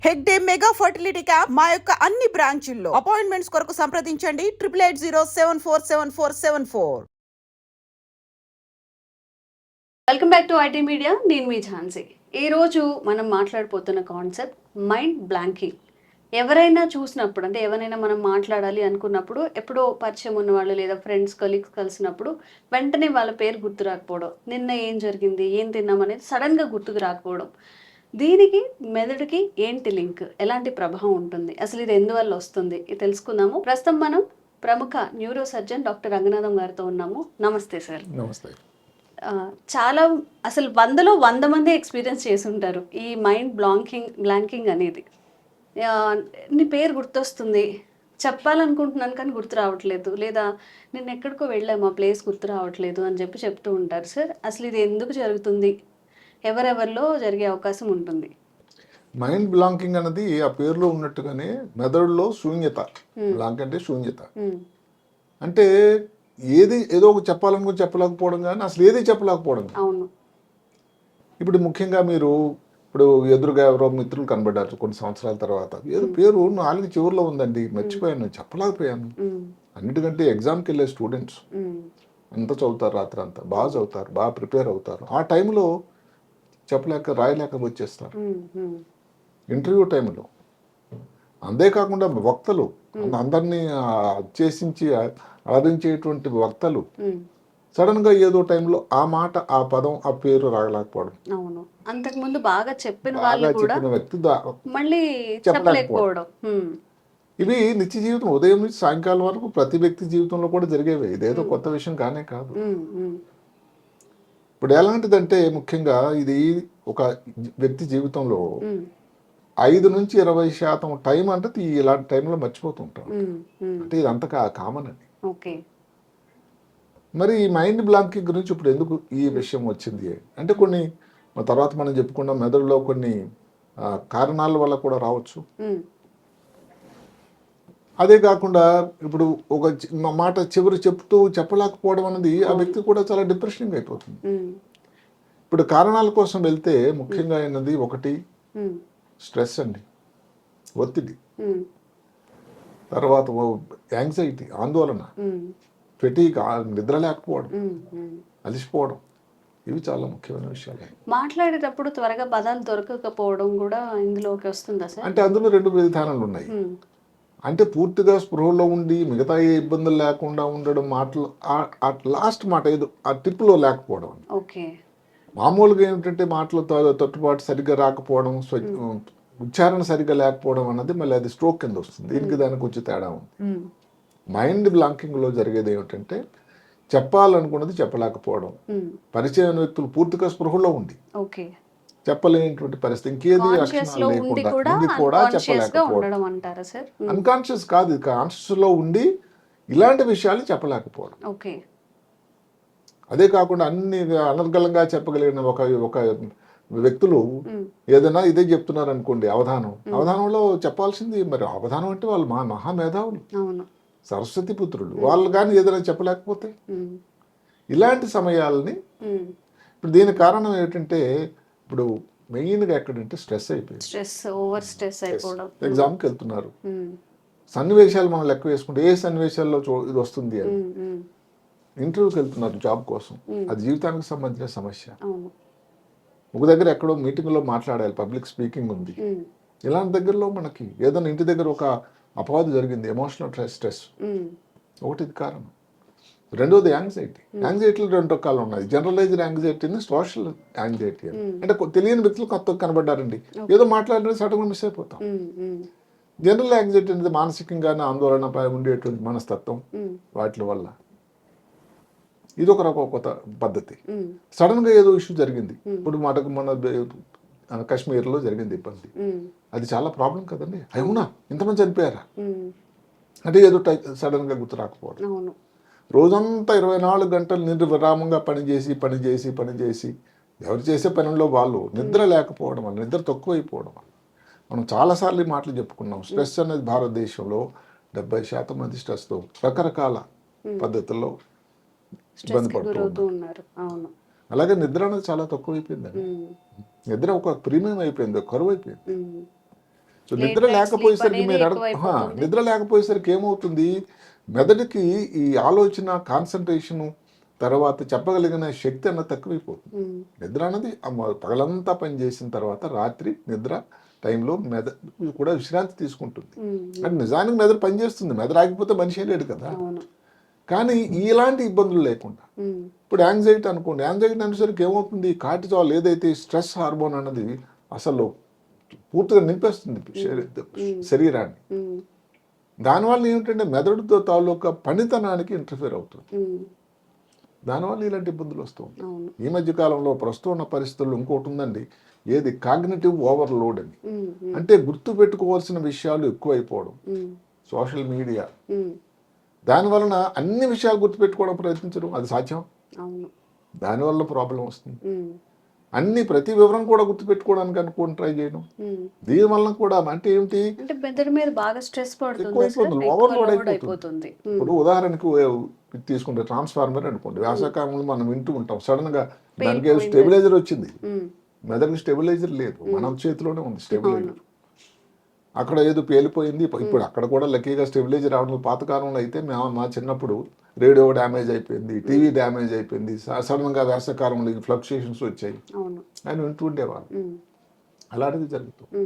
Hegde mega fertility camp మా యొక్క అన్ని బ్రాంచుల్లో. అపాయింట్మెంట్స్ కొరకు సంప్రదించండి 8880747474. Welcome back to IT media. నేను మీ ఝాన్సీ. ఈరోజు మనం మాట్లాడిపోతున్న కాన్సెప్ట్ మైండ్ బ్లాంకింగ్. ఎవరైనా చూసినప్పుడు, అంటే ఎవరైనా మనం మాట్లాడాలి అనుకున్నప్పుడు, ఎప్పుడో పరిచయం ఉన్న వాళ్ళు లేదా ఫ్రెండ్స్ కొలీగ్స్ కలిసినప్పుడు వెంటనే వాళ్ళ పేరు గుర్తు రాకపోవడం, నిన్న ఏం జరిగింది, ఏం తిన్నాం అనేది సడన్గా గుర్తుకు రాకపోవడం, దీనికి మెదడుకి ఏంటి లింక్, ఎలాంటి ప్రభావం ఉంటుంది, అసలు ఇది ఎందువల్ల వస్తుంది, ఇది తెలుసుకుందాము. ప్రస్తుతం మనం ప్రముఖ న్యూరో సర్జన్ డాక్టర్ రంగనాథం గారితో ఉన్నాము. నమస్తే సార్. నమస్తే. చాలా అసలు 100 మంది ఎక్స్పీరియన్స్ చేసి ఉంటారు ఈ మైండ్ బ్లాంకింగ్ అనేది. నీ పేరు గుర్తొస్తుంది, చెప్పాలనుకుంటున్నాను కానీ గుర్తు రావట్లేదు, లేదా నేను ఎక్కడికో వెళ్ళాము ఆ ప్లేస్ గుర్తు రావట్లేదు అని చెప్పి చెప్తూ ఉంటారు సార్. అసలు ఇది ఎందుకు జరుగుతుంది, ఎవరెవరిలో జరిగే అవకాశం ఉంటుంది? మైండ్ బ్లాంకింగ్ అనేది ఆ పేరులో ఉన్నట్టుగానే మెదడులో శూన్యత. బ్లాంక్ అంటే శూన్యత. అంటే ఏదో ఒక చెప్పాలనుకుని చెప్పలేకపోవడం, కానీ అసలు ఏది చెప్పలేకపోవడం. అవును. ఇప్పుడు ముఖ్యంగా మీరు ఇప్పుడు ఎదురుగా ఎవరో మిత్రులు కనబడ్డారు కొన్ని సంవత్సరాల తర్వాత, ఏదో పేరు నాలుగు చివరిలో ఉందండి, మర్చిపోయాను, చెప్పలేకపోయాను. అన్నిటికంటే ఎగ్జామ్కి వెళ్ళే స్టూడెంట్స్ అంతా చదువుతారు, రాత్రి అంతా బాగా చదువుతారు, బాగా ప్రిపేర్ అవుతారు. ఆ టైంలో చెప్పలేక రాయలేక వచ్చేస్తారు. ఇంటర్వ్యూ టైంలో అంతేకాకుండా వక్తలు, అందరినీ చేసించి ఆదరించేటువంటి వక్తలు సడన్గా ఏదో టైంలో ఆ మాట, ఆ పదం, ఆ పేరు రాగలేకపోవడం. అవును. అంతకుముందు బాగా చెప్పిన వాళ్ళు కూడా వ్యక్తి మళ్ళీ చెప్పలేకపోవడం. ఇవి నిత్య జీవితం, ఉదయం నుంచి సాయంకాలం వరకు ప్రతి వ్యక్తి జీవితంలో కూడా జరిగేవి. ఇదేదో కొత్త విషయం కానే కాదు. ఇప్పుడు ఎలాంటిదంటే ముఖ్యంగా ఇది ఒక వ్యక్తి జీవితంలో 5 నుంచి 20% టైం అంటే ఇలాంటి టైంలో మర్చిపోతుంటాం. అంటే ఇదంతా కామన్ అండి. ఓకే. మరి ఈ మైండ్ బ్లాంకింగ్ గురించి ఇప్పుడు ఎందుకు ఈ విషయం వచ్చింది అంటే, కొన్ని తర్వాత మనం చెప్పుకున్న మెదడులో కొన్ని కారణాల వల్ల కూడా రావచ్చు. అదే కాకుండా ఇప్పుడు ఒక మాట చివరి చెప్తూ చెప్పలేకపోవడం అనేది ఆ వ్యక్తి కూడా చాలా డిప్రెషనింగ్ అయిపోతుంది. ఇప్పుడు కారణాల కోసం వెళ్తే ముఖ్యంగా అయినది ఒకటి స్ట్రెస్ అండి, ఒత్తిడి. తర్వాత యాంగ్జైటీ, ఆందోళన, ఫెటీగ్, నిద్ర లేకపోవడం, అలసిపోవడం, ఇవి చాలా ముఖ్యమైన విషయాలు. మాట్లాడేటప్పుడు త్వరగా పదాలు దొరకకపోవడం కూడా ఇందులోకి వస్తుందా సార్? అంటే అందులో 2 విధానాలు ఉన్నాయి. అంటే పూర్తిగా స్పృహలో ఉండి మిగతా ఏ ఇబ్బందులు లేకుండా ఉండడం, మాటలు లాస్ట్ మాట ఏదో ఆ టిప్లో లేకపోవడం. ఓకే. మామూలుగా ఏమిటంటే మాటలు తట్టుబాటు సరిగ్గా రాకపోవడం, ఉచ్చారణ సరిగ్గా లేకపోవడం అన్నది మళ్ళీ అది స్ట్రోక్ కింద వస్తుంది. దీనికి దానికి కొంచెం తేడా ఉంది. మైండ్ బ్లాంకింగ్లో జరిగేది ఏమిటంటే చెప్పాలనుకున్నది చెప్పలేకపోవడం, పరిచయం వ్యక్తులు పూర్తిగా స్పృహలో ఉండి చెప్పలేనటువంటి పరిస్థితి, ఇంకేది లక్షణాలు లేకుండా కూడా చెప్పలేకపోవడం. అన్కాన్షియస్ కాదు, కాన్షియస్ లో ఉండి ఇలాంటి విషయాలు చెప్పలేకపోవడం. అదే కాకుండా అన్ని అనర్గళంగా చెప్పగలిగిన ఒక వ్యక్తులు ఏదైనా ఇదే చెప్తున్నారు అనుకోండి, అవధానంలో చెప్పాల్సింది, మరి అవధానం అంటే వాళ్ళు మహామేధావులు, సరస్వతి పుత్రులు, వాళ్ళు కానీ ఏదైనా చెప్పలేకపోతే ఇలాంటి సమయాలని. ఇప్పుడు దీని కారణం ఏంటంటే ఇప్పుడు మెయిన్గా ఎక్కడంటే స్ట్రెస్ అయిపోయింది. ఎగ్జామ్కి వెళ్తున్నారు, సన్నివేశాలు మనం లెక్క వేసుకుంటే ఏ సన్నివేశాల్లో ఇది వస్తుంది అని. ఇంటర్వ్యూకి వెళ్తున్నారు జాబ్ కోసం, అది జీవితానికి సంబంధించిన సమస్య. ఒక దగ్గర ఎక్కడో మీటింగ్లో మాట్లాడాలి, పబ్లిక్ స్పీకింగ్ ఉంది. ఇలాంటి దగ్గరలో మనకి ఏదైనా ఇంటి దగ్గర ఒక అపవాదు జరిగింది, ఎమోషనల్ స్ట్రెస్ ఒకటి కారణం. రెండోది యాంగ్జైటీ. యాంగ్జైటీలు 2 రకాలు ఉన్నాయి, జనరలైజ్డ్ యాంగ్జైటీని, సోషల్ యాంగ్జైటీ అని. అంటే తెలియని వ్యక్తులు కొత్తగా కనబడ్డారండి, ఏదో మాట్లాడిన సడన్గా మిస్ అయిపోతాం. జనరల్ యాంగ్జైటీ అనేది మానసికంగానే ఆందోళన ఉండేటువంటి మనస్తత్వం, వాటి వల్ల ఇది ఒక రకం కొత్త పద్ధతి. సడన్గా ఏదో ఇష్యూ జరిగింది, ఇప్పుడు మన కాశ్మీర్లో జరిగింది ఇబ్బంది, అది చాలా ప్రాబ్లం కదండి. అవునా, ఇంతమంది చనిపోయారా అంటే ఏదో సడన్గా గుర్తు రాకపోవడం. రోజంతా 24 గంటలు నిర్విరామంగా పనిచేసి ఎవరు చేసే పనుల్లో వాళ్ళు నిద్ర లేకపోవడం వల్ల, నిద్ర తక్కువైపోవడం వల్ల మనం చాలాసార్లు ఈ మాటలు చెప్పుకున్నాం. స్ట్రెస్ అనేది భారతదేశంలో 70% మంది స్ట్రెస్తో రకరకాల పద్ధతుల్లో ఇబ్బంది పడుతూ ఉన్నారు. అలాగే నిద్ర అనేది చాలా తక్కువైపోయిందండి. నిద్ర ఒక ప్రీమియం అయిపోయింది, కరువు అయిపోయింది. సో నిద్ర లేకపోయేసరికి మీరు నిద్ర లేకపోయేసరికి ఏమవుతుంది, మెదడుకి ఈ ఆలోచన, కాన్సన్ట్రేషను, తర్వాత చెప్పగలిగిన శక్తి అన్నది తక్కువైపోతుంది. నిద్ర అన్నది పగలంతా పని చేసిన తర్వాత రాత్రి నిద్ర టైంలో మెదడు కూడా విశ్రాంతి తీసుకుంటుంది. అంటే నిజానికి మెదడు పనిచేస్తుంది, మెదడు ఆగిపోతే మనిషి లేడు కదా. కానీ ఇలాంటి ఇబ్బందులు లేకుండా ఇప్పుడు యాంగ్జైటీ అనుకోండి, యాంగ్జైటీ అనేసరికి ఏమవుతుంది, కార్టిజాల్ ఏదైతే స్ట్రెస్ హార్మోన్ అన్నది అసలు పూర్తిగా నింపేస్తుంది శరీరాన్ని. దానివల్ల ఏమిటంటే మెదడుతో తాలూకా పనితనానికి ఇంటర్ఫియర్ అవుతుంది. దానివల్ల ఇలాంటి ఇబ్బందులు వస్తూ ఉంటాయి. ఈ మధ్య కాలంలో ప్రస్తుతం ఉన్న పరిస్థితుల్లో ఇంకోటి ఉందండి, ఏది కాగ్నిటివ్ ఓవర్లోడ్ అని. అంటే గుర్తు పెట్టుకోవాల్సిన విషయాలు ఎక్కువైపోవడం, సోషల్ మీడియా, దానివలన అన్ని విషయాలు గుర్తుపెట్టుకోవడం ప్రయత్నించడం అది సాధ్యం. దానివల్ల ప్రాబ్లం వస్తుంది. ప్రతి వివరం కూడా గుర్తుపెట్టుకోవడానికి అనుకోని ట్రై చేయడం, దీనివల్ల కూడా అంటే ఏమిటి, ఓవర్లోడ్ అయిపోతుంది. ఇప్పుడు ఉదాహరణకు తీసుకుంటే ట్రాన్స్ఫార్మర్ అనుకోండి, వేసవకాలంలో మనం వింటూ ఉంటాం, సడన్ గా దానికి స్టెబిలైజర్ వచ్చింది, మెదడుకి స్టెబిలైజర్ లేదు, మన చేతిలోనే ఉంది స్టెబిలైజర్. అక్కడ ఏదో పేలిపోయింది. ఇప్పుడు అక్కడ కూడా లక్కీగా స్టెబిలైజర్ రావడం. పాతకాలంలో అయితే మా చిన్నప్పుడు రేడియో డ్యామేజ్ అయిపోయింది, టీవీ డ్యామేజ్ అయిపోయింది, సడన్గా వేసవకాలంలో ఫ్లక్చుయేషన్స్ వచ్చాయి అని వింటూ ఉండేవాళ్ళు. అలాంటిది జరుగుతుంది.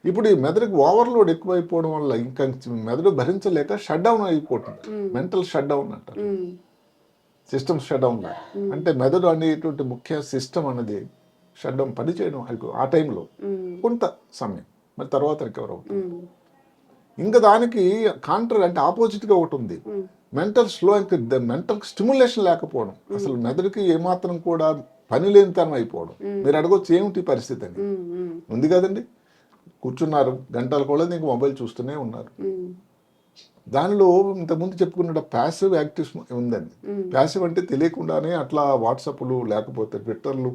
ఇప్పుడు ఈ మెదడుకి ఓవర్లోడ్ ఎక్కువైపోవడం వల్ల ఇంకా మెదడు భరించలేక షట్ డౌన్ అయిపోతుంది. మెంటల్ షట్ డౌన్ అంటారు, సిస్టమ్ షట్ డౌన్. అంటే మెదడు అనేటువంటి ముఖ్య సిస్టమ్ అనేది షట్ డౌన్ పనిచేయడం ఆ టైంలో కొంత సమయం, మరి తర్వాత రికవర్ అవుతుంది. ఇంకా దానికి కాంట్రర్ అంటే ఆపోజిట్గా ఒకటి ఉంది, మెంటల్ స్లో. మెంటల్ స్టిమ్యులేషన్ లేకపోవడం, అసలు మెదడుకి ఏమాత్రం కూడా పని లేనితనం అయిపోవడం. మీరు అడగొచ్చు ఏమిటి పరిస్థితి అని. ఉంది కదండి, కూర్చున్నారు గంటల కూడా ఇంక మొబైల్ చూస్తూనే ఉన్నారు. దానిలో ఇంతకుముందు చెప్పుకున్న ప్యాసివ్ యాక్టివ్ ఉందండి. ప్యాసివ్ అంటే తెలియకుండానే అట్లా వాట్సాప్లు లేకపోతే ట్విట్టర్లు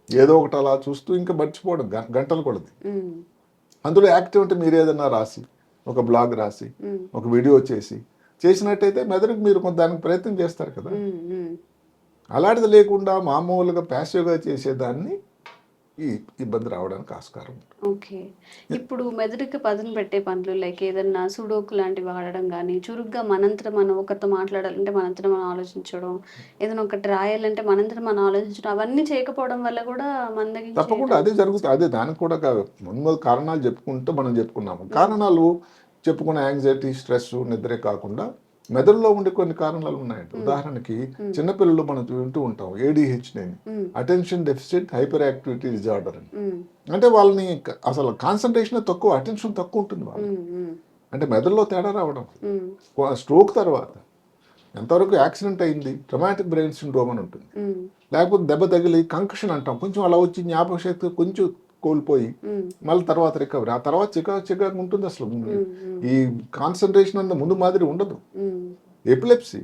ఏదో ఒకటి అలా చూస్తూ ఇంకా మర్చిపోవడం గంటలు కొలది. అందులో యాక్టివ్ అంటే మీరు ఏదన్నా రాసి, ఒక బ్లాగ్ రాసి, ఒక వీడియో చేసినట్టయితే మెదడుకు మీరు దానికి ప్రయత్నం చేస్తారు కదా. అలాంటిది లేకుండా మామూలుగా ప్యాసివ్గా చేసేదాన్ని ఈ ఇబ్బంది రావడానికి ఆస్కారం ఉంటుంది. ఓకే, ఇప్పుడు మెదడుకి పదును పెట్టే పనులు లైక్ ఏదన్నా సుడోకు లాంటివి వాడడం కానీ, చురుగ్గా మనంతరం మనం ఒకరితో మాట్లాడాలంటే మనంతరం మనం ఆలోచించడం, ఏదైనా ఒకటి రాయాలంటే మనంతరం మనం ఆలోచించడం, అవన్నీ చేయకపోవడం వల్ల కూడా మన దగ్గర తప్పకుండా అదే జరుగుతుంది. అదే దానికి కూడా ముందు కారణాలు చెప్పుకున్నాము. కారణాలు చెప్పుకున్న యాంగ్జైటీ, స్ట్రెస్, నిద్రే కాకుండా మెదడులో ఉండే కొన్ని కారణాలు ఉన్నాయండి. ఉదాహరణకి చిన్నపిల్లలు మనం వింటూ ఉంటాం ADHD అని, attention deficit hyper activity disorder అని. అంటే వాళ్ళని అసలు కాన్సన్ట్రేషన్ తక్కువ, అటెన్షన్ తక్కువ ఉంటుంది వాళ్ళు. అంటే మెదడులో తేడా రావడం. స్ట్రోక్ తర్వాత ఎంతవరకు యాక్సిడెంట్ అయింది, ట్రమాటిక్ బ్రెయిన్ సిండ్రోమ్ అని ఉంటుంది. లేకపోతే దెబ్బ తగిలి కంకషన్ అంటాం, కొంచెం అలా వచ్చి జ్ఞాపక శక్తి కొంచెం కోల్పోయి మళ్ళీ తర్వాత రికవరీ, ఆ తర్వాత చికాకు ఉంటుంది. అసలు ఈ కాన్సన్ట్రేషన్ అంత ముందు మాదిరి ఉండదు. ఎపిలెప్సీ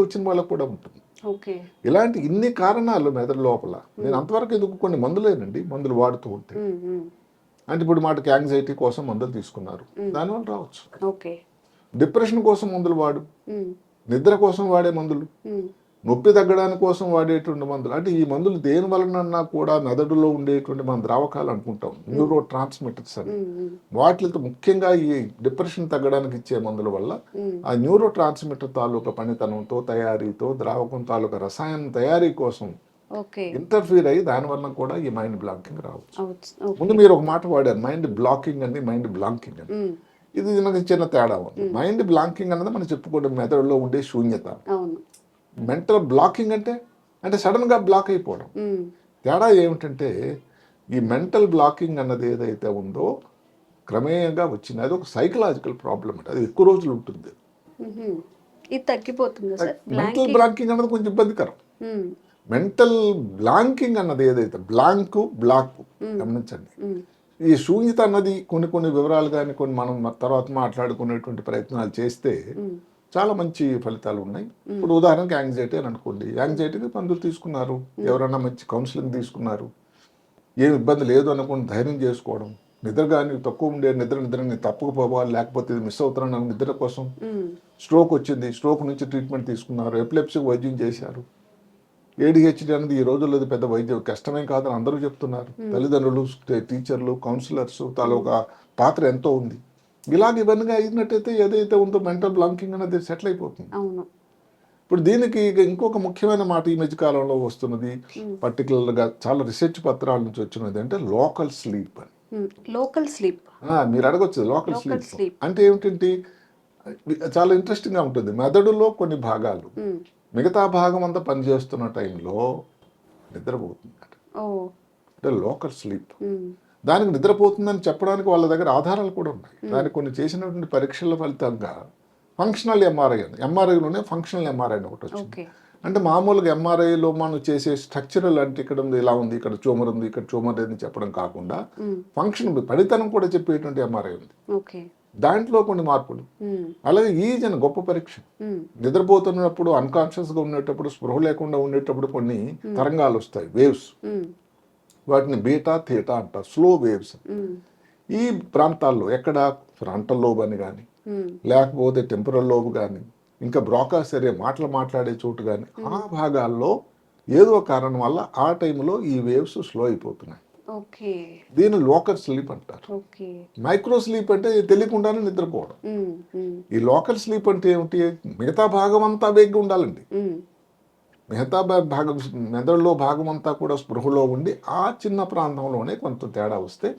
వచ్చిన వాళ్ళకు కూడా ఉంటుంది. ఇలాంటి ఇన్ని కారణాలు మెదడు లోపల. నేను అంతవరకు ఎందుకు కొన్ని మందులేనండి, మందులు వాడుతూ ఉంటే. అంటే ఇప్పుడు మాటకి యాంగ్జైటీ కోసం మందులు తీసుకున్నారు, దానివల్ల రావచ్చు. డిప్రెషన్ కోసం మందులు వాడు, నిద్ర కోసం వాడే మందులు, నొప్పి తగ్గడానికి కోసం వాడేటువంటి మందులు. అంటే ఈ మందులు దేని వలన కూడా మెదడులో ఉండేటువంటి మన ద్రావకాలు అనుకుంటాం, న్యూరో ట్రాన్స్మిటర్స్ అని. వాటితో ముఖ్యంగా ఈ డిప్రెషన్ తగ్గడానికి ఇచ్చే మందుల వల్ల ఆ న్యూరో ట్రాన్స్మిటర్ తాలూకా పనితనంతో, తయారీతో, ద్రావకం తాలూకా రసాయన తయారీ కోసం ఇంటర్ఫీర్ అయ్యి దానివల్ల కూడా ఈ మైండ్ బ్లాంకింగ్ రావచ్చు. ముందు మీరు ఒక మాట వాడారు, మైండ్ బ్లాకింగ్ అని, మైండ్ బ్లాంకింగ్ అని. ఇది మనకి చిన్న తేడా ఉంది. మైండ్ బ్లాంకింగ్ అన్నది మనం చెప్పుకోవడం మెదడులో ఉండే శూన్యత. మెంటల్ బ్లాకింగ్ అంటే సడన్గా బ్లాక్ అయిపోవడం. తేడా ఏమిటంటే ఈ మెంటల్ బ్లాకింగ్ అన్నది ఏదైతే ఉందో క్రమేయంగా వచ్చింది, అది ఒక సైకలాజికల్ ప్రాబ్లం. అంటే అది ఎక్కువ రోజులు ఉంటుంది. మెంటల్ బ్లాకింగ్ అన్నది కొంచెం ఇబ్బందికరం. మెంటల్ బ్లాంకింగ్ అన్నది ఏదైతే బ్లాక్ గమనించండి. ఈ శూన్యత అన్నది కొన్ని వివరాలు కానీ మనం తర్వాత మాట్లాడుకునేటువంటి ప్రయత్నాలు చేస్తే చాలా మంచి ఫలితాలు ఉన్నాయి. ఇప్పుడు ఉదాహరణకి యాంగ్జైటీ అని అనుకోండి, యాంగ్జైటీకి మందులు తీసుకున్నారు, ఎవరైనా మంచి కౌన్సిలింగ్ తీసుకున్నారు, ఏం ఇబ్బంది లేదు అనుకుని ధైర్యం చేసుకోవడం, నిద్ర కానీ తక్కువ ఉండే నిద్రని తప్పుకుపోవాలి, లేకపోతే ఇది మిస్ అవుతున్నాను నిద్ర కోసం. స్ట్రోక్ వచ్చింది, స్ట్రోక్ నుంచి ట్రీట్మెంట్ తీసుకున్నారు, ఎపిలెప్సీకి వైద్యం చేశారు, ADHD అనేది ఈ రోజుల్లో అది పెద్ద వైద్యం కష్టమేం కాదని అందరూ చెప్తున్నారు. తల్లిదండ్రులు, టీచర్లు, కౌన్సిలర్స్ తాలూకా పాత్ర ఎంతో ఉంది. ఇలాగ ఇవన్నీ అయినట్టయితే ఏదైతే ఉందో మెంటల్ బ్లాంకింగ్ అనేది సెటిల్ అయిపోతుంది. అవును. ఇప్పుడు దీనికి ఇంకొక ముఖ్యమైన మాట ఈ మధ్య కాలంలో వస్తున్నది, పర్టికులర్గా చాలా రీసెర్చ్ పత్రాల నుంచి వచ్చినది అంటే లోకల్ స్లీప్ అని. Local sleep. మీరు అడగొచ్చు లోకల్ Local స్లీప్ sleep. అంటే ఏమిటంటే చాలా ఇంట్రెస్టింగ్గా ఉంటుంది. మెదడులో కొన్ని భాగాలు మిగతా భాగం అంతా పనిచేస్తున్న టైంలో నిద్రపోతుంది ఓ. అంటే లోకల్ స్లీప్. దానికి నిద్రపోతుందని చెప్పడానికి వాళ్ళ దగ్గర ఆధారాలు కూడా ఉన్నాయి. దానికి కొన్ని చేసినటువంటి పరీక్షల ఫలితంగా ఫంక్షనల్ ఎంఆర్ఐ అని, ఎంఆర్ఐలోనే ఫంక్షనల్ ఎంఆర్ఐ అని ఒకటి వచ్చింది. ఓకే. అంటే మామూలుగా ఎంఆర్ఐలో మనం చేసే స్ట్రక్చరల్ అంటే ఇక్కడ ఉంది, ఇలా ఉంది, ఇక్కడ ట్యూమర్ ఉంది, ఇక్కడ ట్యూమర్ అని చెప్పడం కాకుండా ఫంక్షన్ పనితనం కూడా చెప్పేటువంటి ఎంఆర్ఐ ఉంది. ఓకే. దాంట్లో కొన్ని మార్పులు. అలాగే ఈజ్ అని గొప్ప పరీక్ష. నిద్రపోతున్నప్పుడు అన్కాన్షియస్గా ఉండేటప్పుడు, స్పృహ లేకుండా ఉండేటప్పుడు కొన్ని తరంగాలు వస్తాయి, వేవ్స్. వాటిని బీటా థీటా అంటారు, స్లో వేవ్స్. ఈ ప్రాంతాల్లో ఎక్కడ ఫ్రంటల్ లోబ్ అని కానీ, లేకపోతే టెంపరల్ లోబ్ కానీ, ఇంకా బ్రోకాస్ ఏరియా మాట్లాడే చోటు కానీ, ఆ భాగాల్లో ఏదో కారణం వల్ల ఆ టైంలో ఈ వేవ్స్ స్లో అయిపోతున్నాయి. ఓకే. దీన్ని లోకల్ స్లీప్ అంటారు. ఓకే. మైక్రో స్లీప్ అంటే తెలియకుండానే నిద్రపోవడం. ఈ లోకల్ స్లీప్ అంటే ఏమిటి? మిగతా భాగం అంతా వేగ్గా ఉండాలండి. మిగతా భాగం మెదడులో భాగం అంతా కూడా స్పృహలో ఉండి ఆ చిన్న ప్రాంతంలోనే కొంత తేడా వస్తే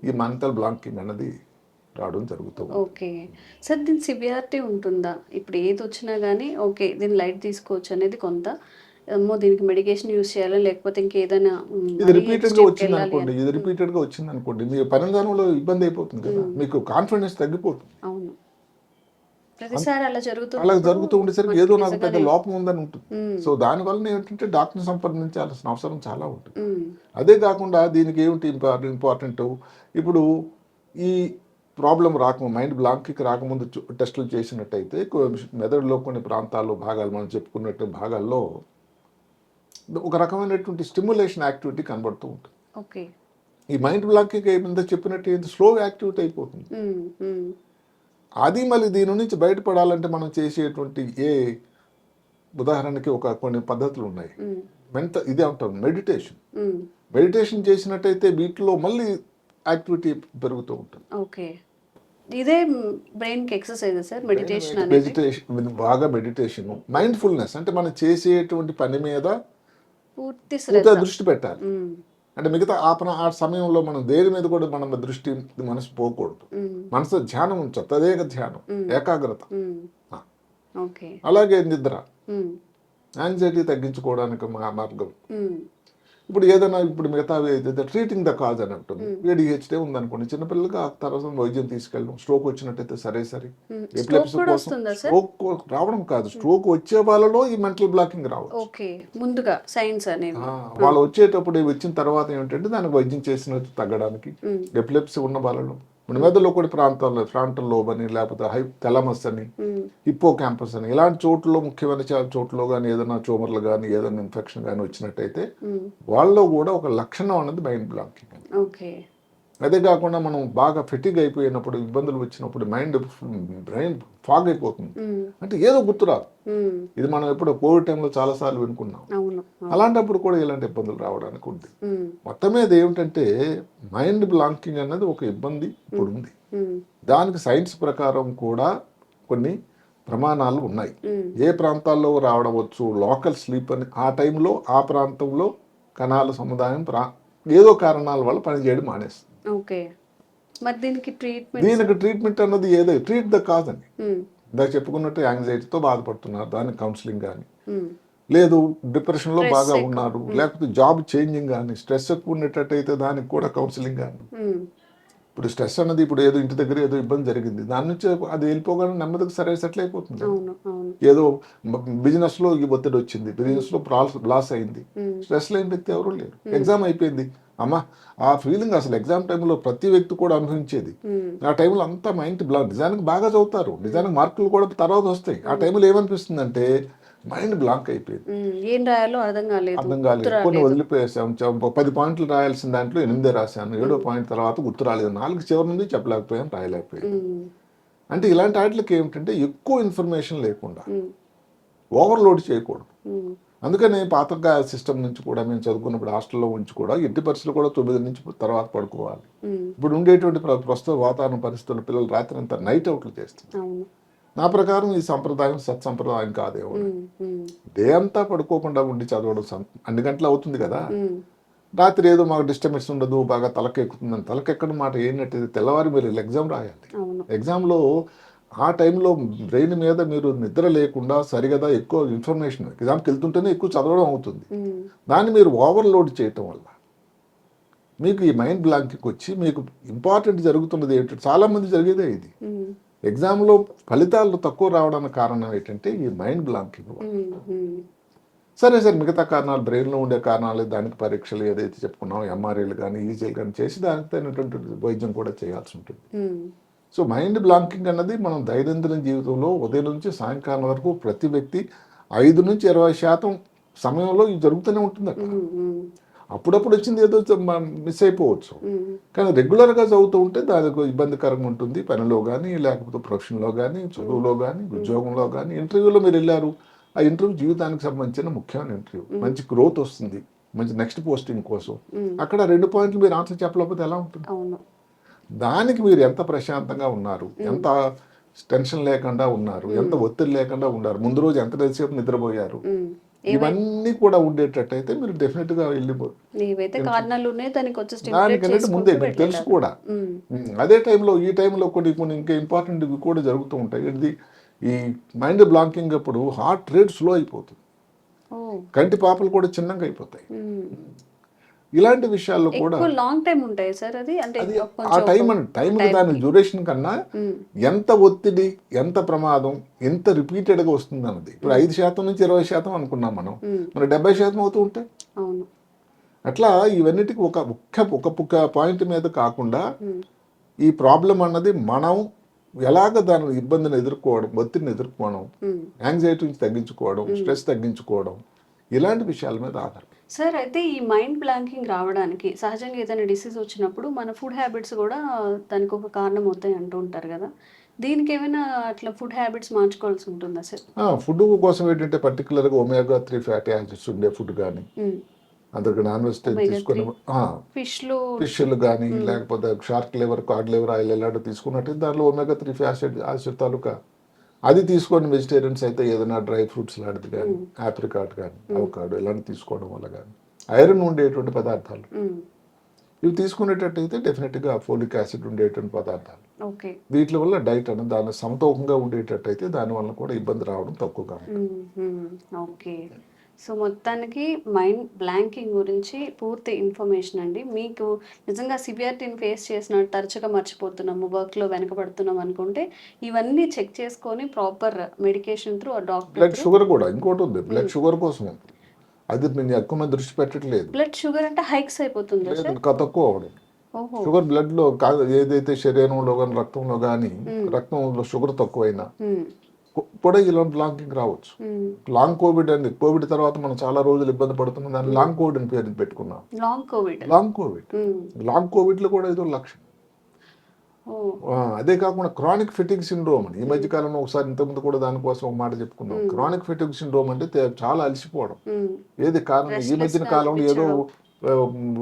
ఈ మెంటల్ బ్లాంకింగ్ అన్నది రావడం జరుగుతుంది. ఓకే సార్, దీని సివియారిటీ ఉంటుందా? ఇప్పుడు ఏది వచ్చినా కానీ ఓకే దీన్ని లైట్ తీసుకోవచ్చు అనేది కొంత, ఏమో దీనికి మెడికేషన్ యూజ్ చేయాలి లేకపోతే ఇంకేదైనా ఇది రిపీటెడ్గా వచ్చింది అనుకోండి, రిపీటెడ్గా వచ్చింది అనుకోండి, మీ పరిణామంలో ఇబ్బంది అయిపోతుంది కదా, మీకు కాన్ఫిడెన్స్ తగ్గిపోతుంది. అవును, ప్రతిసారి అలా జరుగుతూ ఉండేసరికి ఏదో నాకు పెద్ద లోపం ఉందని ఉంటుంది. సో దానివల్ల ఏంటంటే డాక్టర్ని సంప్రదించాల్సిన అవసరం చాలా ఉంటుంది. అదే కాకుండా దీనికి ఏమిటి ఇంపార్టెంట్, ఇప్పుడు ఈ ప్రాబ్లం మైండ్ బ్లాంక్కి రాకముందు టెస్టులు చేసినట్టయితే మెదడులో కొన్ని ప్రాంతాల్లో భాగాలు మనం చెప్పుకున్నట్టు భాగాల్లో ఒక రకమైనటువంటి స్టిమ్యులేషన్ యాక్టివిటీ కనబడుతూ ఉంటుంది. ఓకే. ఈ మైండ్ బ్లాంకింగ్ ఏమైందో చెప్పినట్టు ఏంటి, స్లో యాక్టివిటీ అయిపోతుంది. అది మళ్ళీ దీని నుంచి బయటపడాలంటే మనం చేసేటువంటి ఉదాహరణకి కొన్ని పద్ధతులు ఉన్నాయి. ఇది అంటాం మెడిటేషన్ చేసినట్టయితే వీటిలో మళ్ళీ యాక్టివిటీ పెరుగుతూ ఉంటుంది. ఓకే. ఇదే బ్రెయిన్ కి ఎక్సర్సైజ్ సార్ మెడిటేషన్ బాగా మెడిటేషన్ మైండ్ఫుల్నెస్ అంటే మనం చేసేటువంటి పని మీద పూర్తి దృష్టి పెట్టాలి. అంటే మిగతా ఆ సమయంలో మనం దేని మీద కూడా మనం దృష్టి మనసు పోకూడదు. మనసు ధ్యానం ఉంచాలి, తదేక ధ్యానం, ఏకాగ్రత. అలాగే నిద్ర, యాంగ్జైటీ తగ్గించుకోవడానికి మార్గం. ఇప్పుడు ఏదైనా మిగతా ట్రీటింగ్ ద కాజ్ అని ఉంటుంది. ADHD ఉందనుకోండి, చిన్నపిల్లలకి ఆ తర్వాత వైద్యం తీసుకెళ్ళడం. స్ట్రోక్ వచ్చినట్టయితే సరే స్ట్రోక్ రావడం కాదు, స్ట్రోక్ వచ్చే వాళ్ళలో ఈ మెంటల్ బ్లాకింగ్ రావచ్చు. ముందుగా సైన్స్ అనేది వాళ్ళు వచ్చేటప్పుడు వచ్చిన తర్వాత ఏమిటంటే దానికి వైద్యం చేసినట్టు తగ్గడానికి. ఎపిలెప్సీ ఉన్న వాళ్ళలో మెదడులో కొన్ని ప్రాంతాల్లో ఫ్రంటల్ లోబ్ అని, లేకపోతే థాలమస్ అని, హిప్పో క్యాంపస్ అని, ఇలాంటి చోట్లలో ముఖ్యమైన చోట్లలో కానీ ఏదైనా ట్యూమర్లు కానీ ఏదైనా ఇన్ఫెక్షన్ కానీ వచ్చినట్టయితే వాళ్ళలో కూడా ఒక లక్షణం అనేది మైండ్ బ్లాకింగ్. అదే కాకుండా మనం బాగా ఫెటిగ్ అయిపోయినప్పుడు, ఇబ్బందులు వచ్చినప్పుడు బ్రెయిన్ ఫాగ్ అయిపోతుంది. అంటే ఏదో గుర్తురాదు. ఇది మనం ఎప్పుడు కోవిడ్ టైంలో చాలా సార్లు వినుకున్నాం. అలాంటప్పుడు కూడా ఇలాంటి ఇబ్బందులు రావడానికి ఉంది. మొత్తం మీద ఏమిటంటే మైండ్ బ్లాంకింగ్ అనేది ఒక ఇబ్బంది ఇప్పుడు ఉంది. దానికి సైన్స్ ప్రకారం కూడా కొన్ని ప్రమాణాలు ఉన్నాయి. ఏ ప్రాంతాల్లో రావడవచ్చు, లోకల్ స్లీప్ అని, ఆ టైంలో ఆ ప్రాంతంలో కణాల సముదాయం ఏదో కారణాల వల్ల పనిచేయడం మానేస్తుంది. దీనికి ట్రీట్మెంట్ అన్నది ఏదో ట్రీట్ ద కాజ్ అని ఇందాక చెప్పుకున్నట్టు యాంగ్జైటీతో బాధపడుతున్నారు, దానికి కౌన్సిలింగ్ కానీ, లేదు డిప్రెషన్లో బాగా ఉన్నారు, లేకపోతే జాబ్ చేంజింగ్ కానీ, స్ట్రెస్ ఎక్కువ ఉండేటట్టయితే దానికి కూడా కౌన్సిలింగ్ కానీ. ఇప్పుడు స్ట్రెస్ అన్నది ఇప్పుడు ఏదో ఇంటి దగ్గర ఏదో ఇబ్బంది జరిగింది, దాని నుంచి అది వెళ్ళిపోగానే నెమ్మదిగా సెటిల్ అయిపోతుంది. ఏదో బిజినెస్లో ఒత్తిడి వచ్చింది, బిజినెస్లో లాస్ అయింది, స్ట్రెస్ లేని వ్యక్తి ఎవరు లేరు. ఎగ్జామ్ అయిపోయింది, అమ్మా ఆ ఫీలింగ్ అసలు ఎగ్జామ్ టైంలో ప్రతి వ్యక్తి కూడా అనుభవించేది. ఆ టైంలో అంతా మైండ్ బ్లాక్, నిజానికి బాగా చదువుతారు, నిజానికి మార్కులు కూడా తర్వాత వస్తాయి. ఆ టైంలో ఏమనిపిస్తుంది అంటే మైండ్ బ్లాంక్ అయిపోయింది, ఏం రాయాలో అర్థం కాలేదు, కొన్ని వదిలిపోయేసాం. 10 పాయింట్లు రాయాల్సిన దాంట్లో 8 రాశాను, 7వ పాయింట్ తర్వాత గుర్తు రాలేదు, 4 చివరి నుండి చెప్పలేకపోయాం, రాయలేకపోయాం. అంటే ఇలాంటి వాటికి ఏమిటంటే ఎక్కువ ఇన్ఫర్మేషన్ లేకుండా ఓవర్లోడ్ చేయకూడదు. అందుకని పాతగా సిస్టమ్ నుంచి కూడా మేము చదువుకున్నప్పుడు హాస్టల్లో ఉంచి కూడా ఎట్టి పరిస్థితులు కూడా 9 నుంచి తర్వాత పడుకోవాలి. ఇప్పుడు ఉండేటువంటి ప్రస్తుత వాతావరణ పరిస్థితుల్లో పిల్లలు రాత్రి అంతా నైట్ అవుట్లు చేస్తారు. నా ప్రకారం ఈ సంప్రదాయం సత్సంప్రదాయం కాదేమో. డే అంతా పడుకోకుండా ఉండి చదవడం అన్ని గంటలు అవుతుంది కదా, రాత్రి ఏదో మాకు డిస్టర్బెన్స్ ఉండదు, బాగా తలకెక్కుతుందని. తలకెక్కడం మాట ఏంటంటే తెల్లవారి మీరు ఎగ్జామ్ రాయాలి. ఎగ్జామ్లో ఆ టైంలో బ్రెయిన్ మీద మీరు నిద్ర లేకుండా సరిగదా ఎక్కువ ఇన్ఫర్మేషన్ ఎగ్జామ్కి వెళ్తుంటేనే ఎక్కువ చదవడం అవుతుంది. దాన్ని మీరు ఓవర్లోడ్ చేయటం వల్ల మీకు ఈ మైండ్ బ్లాంకింగ్ వచ్చి మీకు ఇంపార్టెంట్ జరుగుతున్నది ఏంటంటే, చాలామంది జరిగేదే ఇది. ఎగ్జామ్లో ఫలితాలు తక్కువ రావడానికి కారణం ఏంటంటే ఈ మైండ్ బ్లాంకింగ్. సరే మిగతా కారణాలు, బ్రెయిన్లో ఉండే కారణాలు, దానికి పరీక్షలు ఏదైతే చెప్పుకున్నామో ఎంఆర్ఐలు కానీ ఈజీలు కానీ చేసి దానికి తగినటువంటి వైద్యం కూడా చేయాల్సి ఉంటుంది. సో మైండ్ బ్లాంకింగ్ అన్నది మనం దైనందిన జీవితంలో ఉదయం నుంచి సాయంకాలం వరకు ప్రతి వ్యక్తి 5 నుంచి 20% సమయంలో ఇది జరుగుతూనే ఉంటుంది అక్కడ. అప్పుడప్పుడు వచ్చింది ఏదో మిస్ అయిపోవచ్చు, కానీ రెగ్యులర్గా చదువుతూ ఉంటే దానికి ఇబ్బందికరంగా ఉంటుంది. పనిలో కానీ, లేకపోతే ప్రొఫెషన్లో కానీ, చదువులో కానీ, ఉద్యోగంలో కానీ. ఇంటర్వ్యూలో మీరు వెళ్ళారు, ఆ ఇంటర్వ్యూ జీవితానికి సంబంధించిన ముఖ్యమైన ఇంటర్వ్యూ, మంచి గ్రోత్ వస్తుంది, మంచి నెక్స్ట్ పోస్టింగ్ కోసం. అక్కడ 2 పాయింట్లు మీరు ఆన్సర్ చెప్పలేకపోతే ఎలా ఉంటుంది? దానికి మీరు ఎంత ప్రశాంతంగా ఉన్నారు, ఎంత టెన్షన్ లేకుండా ఉన్నారు, ఎంత ఒత్తిడి లేకుండా ఉన్నారు, ముందు రోజు ఎంత సేపు నిద్రపోయారు, ఇవన్నీ కూడా ఉండేటట్టయితే మీరు డెఫినెట్ గా దానికంటే ముందే మీకు తెలుసు కూడా. అదే టైంలో ఈ టైంలో కొన్ని ఇంకా ఇంపార్టెంట్ కూడా జరుగుతూ ఉంటాయి. ఇది ఈ మైండ్ బ్లాంకింగ్ అప్పుడు హార్ట్ రేట్ స్లో అయిపోతుంది, కంటి పాపలు కూడా చిన్నగా అయిపోతాయి. ఇలాంటి విషయాల్లో కూడా లాంగ్ టైం ఉంటాయి సార్. అది అంటే ఆ టైం దాని డ్యూరేషన్ కన్నా ఎంత ఒత్తిడి, ఎంత ప్రమాదం, ఎంత రిపీటెడ్ గా వస్తుంది అన్నది. ఇప్పుడు 5% నుంచి 20% అనుకున్నాం మనం, మరి 70% అవుతూ ఉంటాయి. అట్లా ఇవన్నిటికి ఒక పాయింట్ మీద కాకుండా ఈ ప్రాబ్లం అన్నది మనం ఎలాగ దాని ఇబ్బందిని ఎదుర్కోవడం, ఒత్తిడిని ఎదుర్కోవడం, యాంగ్జైటీని తగ్గించుకోవడం, స్ట్రెస్ తగ్గించుకోవడం, ఇలాంటి విషయాల మీద ఆధారం. సార్, అయితే ఈ మైండ్ బ్లాంకింగ్ రావడానికి సహజంగా ఏదైనా డిసీజ్ వచ్చినప్పుడు మన ఫుడ్ హ్యాబిట్స్ కూడా దానికి ఒక కారణం అవుతాయి అంటూ ఉంటారు కదా, దీనికి ఏమైనా అట్లా ఫుడ్ హ్యాబిట్స్ మార్చుకోవాల్సి ఉంటుందా సార్? ఫుడ్ కోసం ఏంటంటే పర్టికులర్గా ఒమేగా 3 ఫ్యాటీ యాసిడ్స్ ఉండే ఫుడ్ కానీ, అందరికి నాన్ వెజ్ తీసుకుని ఫిష్లు కానీ, లేకపోతే shark liver, card liver oil ఇలాంటివి తీసుకున్నట్టు దానిలో ఒమేగా 3 యాసిడ్ తాలూకా అది తీసుకొని వెజిటేరియన్స్ అయితే ఏదైనా డ్రై ఫ్రూట్స్ లాంటిది కానీ, ఆప్రికాట్ కానీ, అవకాడో ఇలాంటివి తీసుకోవడం వల్ల కానీ, ఐరన్ ఉండేటువంటి పదార్థాలు ఇవి తీసుకునేటట్టయితే డెఫినెట్గా ఫోలిక్ యాసిడ్ ఉండేటువంటి పదార్థాలు, వీటి వల్ల డైట్ అనేది దాని సమతూకంగా ఉండేటట్టయితే దానివల్ల కూడా ఇబ్బంది రావడం తక్కువగా ఉంటుంది. సో మొత్తానికి మైండ్ బ్లాంకింగ్ గురించి పూర్తి ఇన్ఫర్మేషన్ అండి. మీకు నిజంగా సివియారిటీని ఫేస్ చేసిన, తరచుగా మర్చిపోతున్నాము, వర్క్లో వెనకబడుతున్నాం అనుకుంటే ఇవన్నీ చెక్ చేసుకొని proper medication through doctor. Blood sugar కూడా ఇంకోటి ఉంది, బ్లడ్ షుగర్ కోసం అది నేను ఎక్కువ మంది దృష్టి పెట్టట్లేదు. బ్లడ్ షుగర్ అంటే హైక్స్ అయిపోతుంది, తక్కువ అవడం. షుగర్ బ్లడ్ లో ఏదైతే శరీరంలో కానీ రక్తంలో షుగర్ తక్కువైనా కూడా ఇలాంటి బ్లాంకింగ్ రావచ్చు. లాంగ్ కోవిడ్ అండి, కోవిడ్ తర్వాత మనం చాలా రోజులు ఇబ్బంది పడుతున్నాం, దాన్ని లాంగ్ కోవిడ్ అని పేరు పెట్టుకున్నాం. లాంగ్ కోవిడ్ లో కూడా ఏదో లక్షణం. అదే కాకుండా క్రానిక్ ఫెటిగ్ సిండ్రోమ్ అని ఈ మధ్య కాలంలో ఒకసారి ఇంతకుముందు కూడా దానికోసం ఒక మాట చెప్పుకున్నాం. క్రానిక్ ఫెటిగ్ సిండ్రోమ్ అంటే చాలా అలసిపోవడం. ఏది కారణం? ఈ మధ్యన కాలంలో ఏదో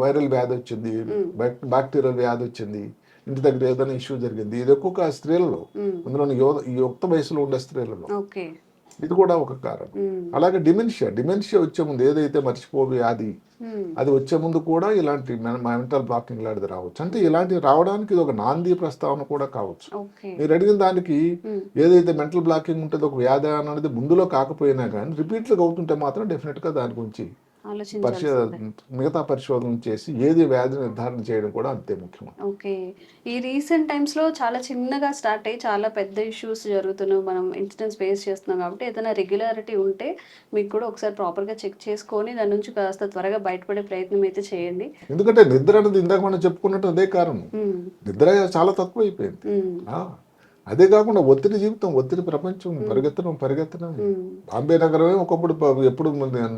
వైరల్ వ్యాధి వచ్చింది, బ్యాక్టీరియల్ వ్యాధి వచ్చింది, ఇంటి దగ్గర ఏదైనా ఇష్యూ జరిగింది. ఇది ఎక్కువ స్త్రీలలో, అందులో ఈ యుక్త వయసులో ఉండే స్త్రీలలో ఇది కూడా ఒక కారణం. అలాగే డిమెన్షియా వచ్చే ముందు, ఏదైతే మర్చిపో వ్యాధి అది వచ్చే ముందు కూడా ఇలాంటి మెంటల్ బ్లాకింగ్ లాంటిది రావచ్చు. అంటే ఇలాంటివి రావడానికి ఇది ఒక నాంది ప్రస్తావన కూడా కావచ్చు. మీరు అడిగిన దానికి ఏదైతే మెంటల్ బ్లాకింగ్ ఉంటుందో ఒక వ్యాధి అనేది ముందులో కాకపోయినా కానీ రిపీట్లుగా అవుతుంటే మాత్రం డెఫినెట్ గా దాని గురించి మిగతా పరిశోధన చేసి ఏది వ్యాధి నిర్ధారణ చేయడం కూడా అంతే ముఖ్యం. ఈ రీసెంట్ టైమ్స్ లో చాలా చిన్నగా స్టార్ట్ అయ్యి చాలా పెద్ద ఇష్యూస్ జరుగుతున్నాయి, మనం ఇన్సిడెంట్స్ ఫేస్ చేస్తున్నాం. కాబట్టి ఏదైనా రెగ్యులారిటీ ఉంటే మీకు కూడా ఒకసారి ప్రాపర్ గా చెక్ చేసుకొని దాని నుంచి కాస్త త్వరగా బయటపడే ప్రయత్నం అయితే చేయండి. ఎందుకంటే నిద్ర అనేది ఇందాక మనం చెప్పుకున్నట్టు అదే కారణం, నిద్ర చాలా తక్కువ అయిపోయింది. అదే కాకుండా ఒత్తిడి జీవితం, ఒత్తిడి ప్రపంచం, పరిగెత్తడం. బాంబే నగరమే ఒకప్పుడు ఎప్పుడు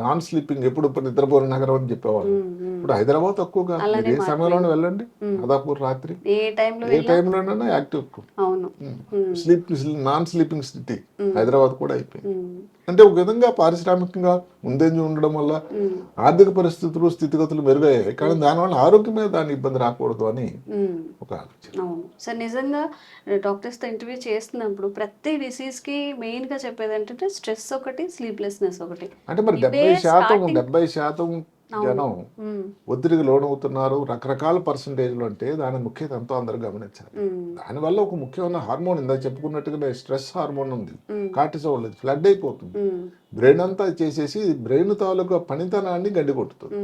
నాన్ స్లీపింగ్, ఎప్పుడు నిద్రపోని నగరం అని చెప్పేవాళ్ళు. ఇప్పుడు హైదరాబాద్ తక్కువగా ఏ సమయంలోనే వెళ్ళండి, దాదాపు రాత్రి ఏ టైంలోనైనా active. Non sleeping city Hyderabad కూడా అయిపోయింది. అంటే ఒక విధంగా పారిశ్రామికంగా ముందంజ ఉండడం వల్ల ఆర్థిక పరిస్థితులు స్థితిగతులు మెరుగయ్యాయి, కానీ దానివల్ల ఆరోగ్యం మీద దాని ఇబ్బంది రాకూడదు అని ఒక ఆలోచన. అవును సార్, నిజంగా డాక్టర్స్తో ఇంటర్వ్యూ చేస్తున్నప్పుడు ప్రతి డిసీజ్కి మెయిన్గా చెప్పేది ఏంటంటే స్ట్రెస్ ఒకటి, స్లీప్లెస్నెస్ ఒకటి. అంటే మరి 70% జనం ఒత్తిడికి లోనవుతున్నారు, రకరకాల పర్సంటేజ్లు. అంటే దాని ముఖ్యత ఎంతో అందరూ గమనించాలి. దానివల్ల ఒక ముఖ్యమైన హార్మోన్, ఇందా చెప్పుకున్నట్టుగా స్ట్రెస్ హార్మోన్ ఉంది, కార్టిసోల్, ఫ్లడ్ అయిపోతుంది, బ్రెయిన్ అంతా చేసేసి బ్రెయిన్ తాలూకా పనితనాన్ని గడ్డి కొట్టుతుంది.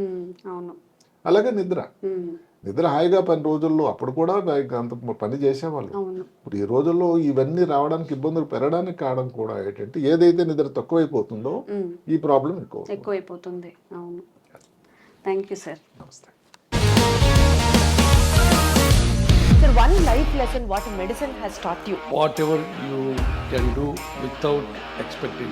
అలాగే నిద్ర హాయిగా 10 రోజుల్లో అప్పుడు కూడా అంత పని చేసేవాళ్ళు. ఇప్పుడు ఈ రోజుల్లో ఇవన్నీ రావడానికి, ఇబ్బందులు పెరగడానికి కారణం కూడా ఏంటంటే ఏదైతే నిద్ర తక్కువైపోతుందో ఈ ప్రాబ్లం ఎక్కువైపోతుంది. అవును, థ్యాంక్ యూ సార్. నమస్తే. Sir, one life lesson what medicine has taught you. Whatever you can do without expecting.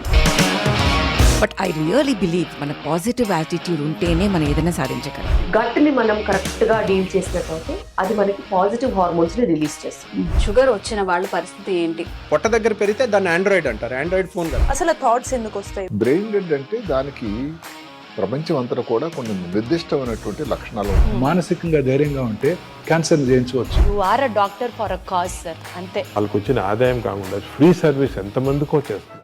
But I really believe మన పాజిటివ్ యాటిట్యూడ్ ఉంటేనే మనం ఏదైనా సాధించగలం. గట్ని మనం కరెక్ట్ గా డీల్ చేసినట్లయితే అది మనకి పాజిటివ్ హార్మోన్స్ ని రిలీజ్ చేస్తుంది. షుగర్ వచ్చిన వాళ్ళ పరిస్థితి ఏంటి? పొట్ట దగ్గర పెరిగితే దాన్ని ఆండ్రాయిడ్ అంటారు, ఆండ్రాయిడ్ ఫోన్ కదా. అసలు థాట్స్ ఎందుకు వస్తాయి? బ్రెయిన్ డెడ్ అంటే దానికి ప్రపంచం అంతా కూడా కొన్ని నిర్దిష్టమైనటువంటి లక్షణాలు ఉంటాయి. మానసికంగా ధైర్యంగా ఉంటే క్యాన్సర్ జయించవచ్చు. You are a doctor for a cause sir, అంతే. వాళ్ళకి వచ్చిన ఆదాయం కాకుండా ఫ్రీ సర్వీస్ ఎంతమందికో చేస్తుంది.